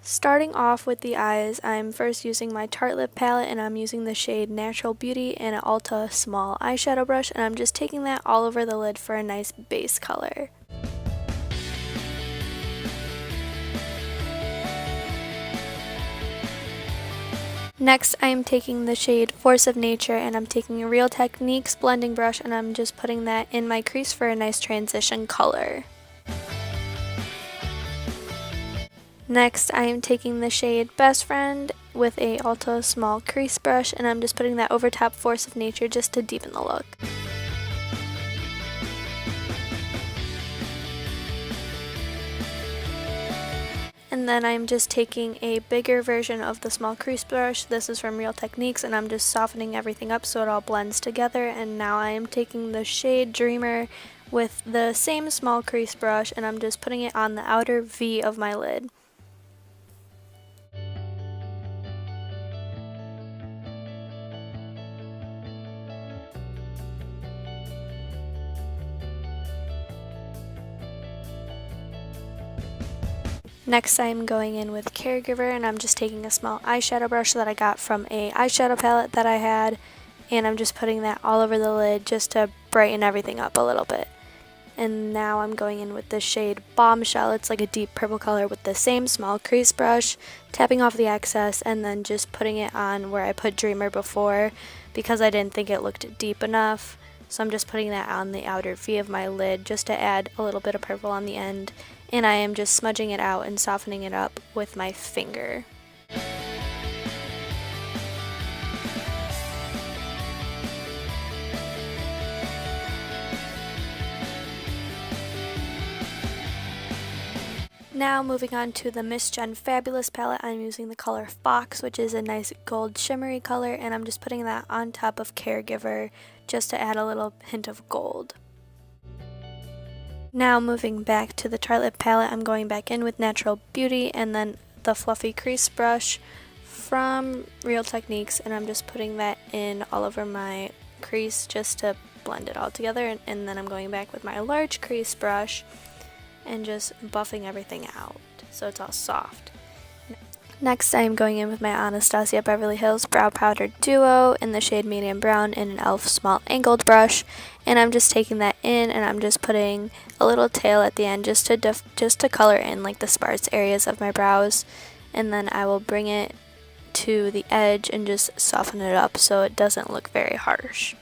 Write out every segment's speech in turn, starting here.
Starting off with the eyes, I'm first using my Tarte Lip palette and I'm using the shade Natural Beauty in an Ulta small eyeshadow brush, and I'm just taking that all over the lid for a nice base color. Next, I'm taking the shade Force of Nature and I'm taking a Real Techniques blending brush and I'm just putting that in my crease for a nice transition color. Next, I am taking the shade Best Friend with a Ulta small crease brush and I'm just putting that over top Force of Nature just to deepen the look. And then I'm just taking a bigger version of the small crease brush. This is from Real Techniques and I'm just softening everything up so it all blends together. And now I am taking the shade Dreamer with the same small crease brush and I'm just putting it on the outer V of my lid. Next, I'm going in with Caregiver and I'm just taking a small eyeshadow brush that I got from a eyeshadow palette that I had, and I'm just putting that all over the lid just to brighten everything up a little bit. And now I'm going in with the shade Bombshell. It's like a deep purple color with the same small crease brush, tapping off the excess and then just putting it on where I put Dreamer before because I didn't think it looked deep enough. So I'm just putting that on the outer V of my lid just to add a little bit of purple on the end. And I am just smudging it out and softening it up with my finger. Now moving on to the Miss Jen Fabulous palette, I'm using the color Fox, which is a nice gold shimmery color, and I'm just putting that on top of Caregiver just to add a little hint of gold. Now moving back to the Tarte Lip palette, I'm going back in with Natural Beauty and then the fluffy crease brush from Real Techniques, and I'm just putting that in all over my crease just to blend it all together, and then I'm going back with my large crease brush and just buffing everything out so it's all soft. Next, I am going in with my Anastasia Beverly Hills Brow Powder Duo in the shade Medium Brown in an e.l.f. small angled brush, and I'm just taking that in and I'm just putting a little tail at the end just to color in like the sparse areas of my brows, and then I will bring it to the edge and just soften it up so it doesn't look very harsh.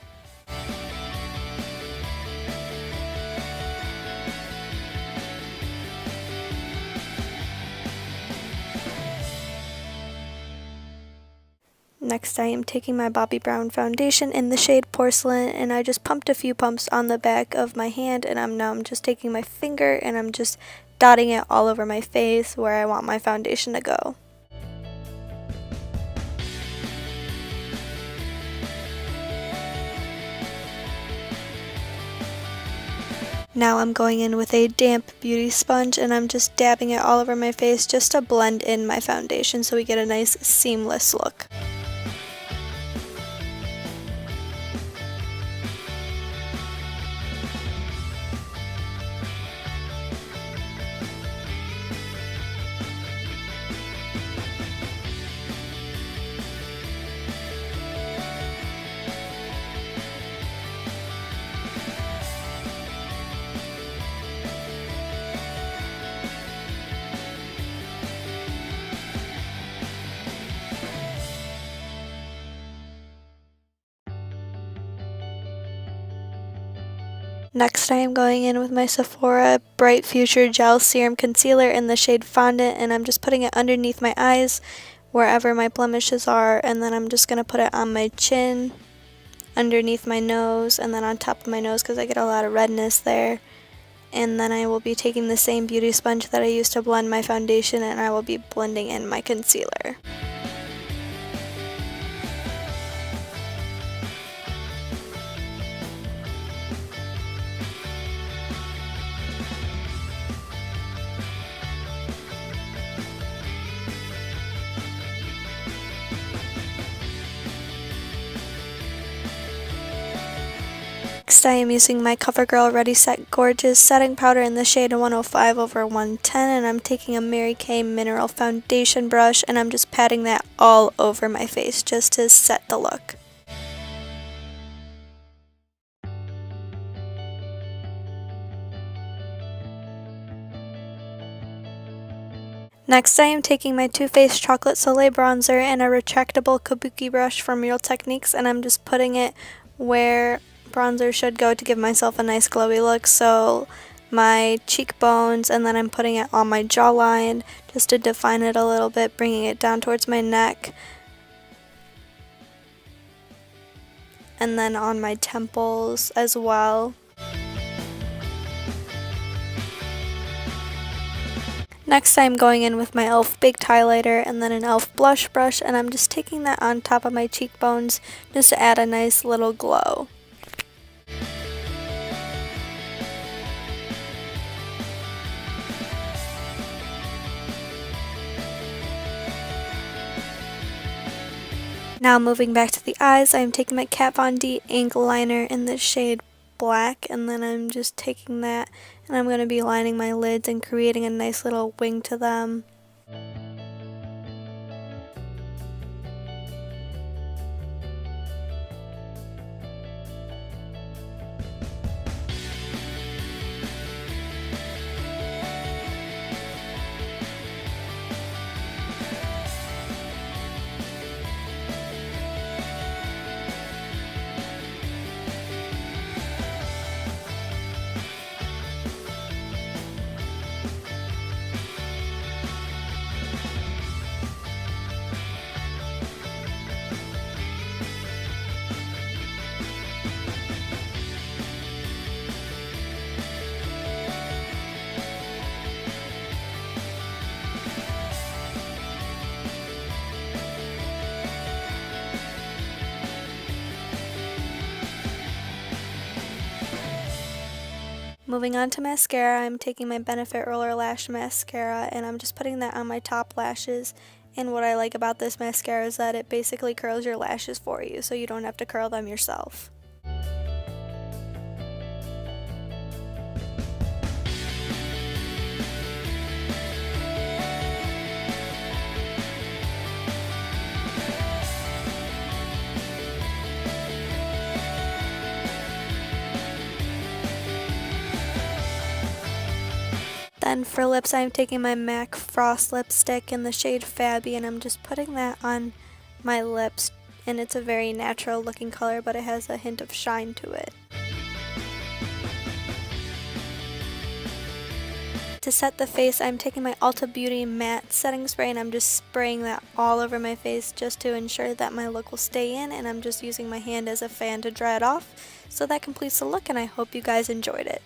Next, I am taking my Bobbi Brown foundation in the shade Porcelain, and I just pumped a few pumps on the back of my hand, and I'm just taking my finger and I'm just dotting it all over my face where I want my foundation to go. Now I'm going in with a damp beauty sponge and I'm just dabbing it all over my face just to blend in my foundation so we get a nice seamless look. Next, I am going in with my Sephora Bright Future Gel Serum Concealer in the shade Fondant, and I'm just putting it underneath my eyes wherever my blemishes are, and then I'm just going to put it on my chin, underneath my nose, and then on top of my nose because I get a lot of redness there. And then I will be taking the same beauty sponge that I used to blend my foundation and I will be blending in my concealer. Next, I am using my CoverGirl Ready Set Gorgeous setting powder in the shade 105 over 110, and I'm taking a Mary Kay Mineral Foundation brush, and I'm just patting that all over my face just to set the look. Next, I am taking my Too Faced Chocolate Soleil bronzer and a retractable kabuki brush from Real Techniques, and I'm just putting it where bronzer should go to give myself a nice glowy look. So my cheekbones, and then I'm putting it on my jawline just to define it a little bit, bringing it down towards my neck, and then on my temples as well. Next, I'm going in with my e.l.f. Baked Highlighter and then an e.l.f. Blush Brush, and I'm just taking that on top of my cheekbones just to add a nice little glow. Now moving back to the eyes, I'm taking my Kat Von D ink liner in the shade Black, and then I'm just taking that and I'm going to be lining my lids and creating a nice little wing to them. Moving on to mascara, I'm taking my Benefit Roller Lash Mascara and I'm just putting that on my top lashes. And what I like about this mascara is that it basically curls your lashes for you, so you don't have to curl them yourself. Then for lips, I'm taking my MAC Frost lipstick in the shade Fabby, and I'm just putting that on my lips, and it's a very natural looking color, but it has a hint of shine to it. To set the face, I'm taking my Ulta Beauty matte setting spray and I'm just spraying that all over my face just to ensure that my look will stay in, and I'm just using my hand as a fan to dry it off. So that completes the look, and I hope you guys enjoyed it.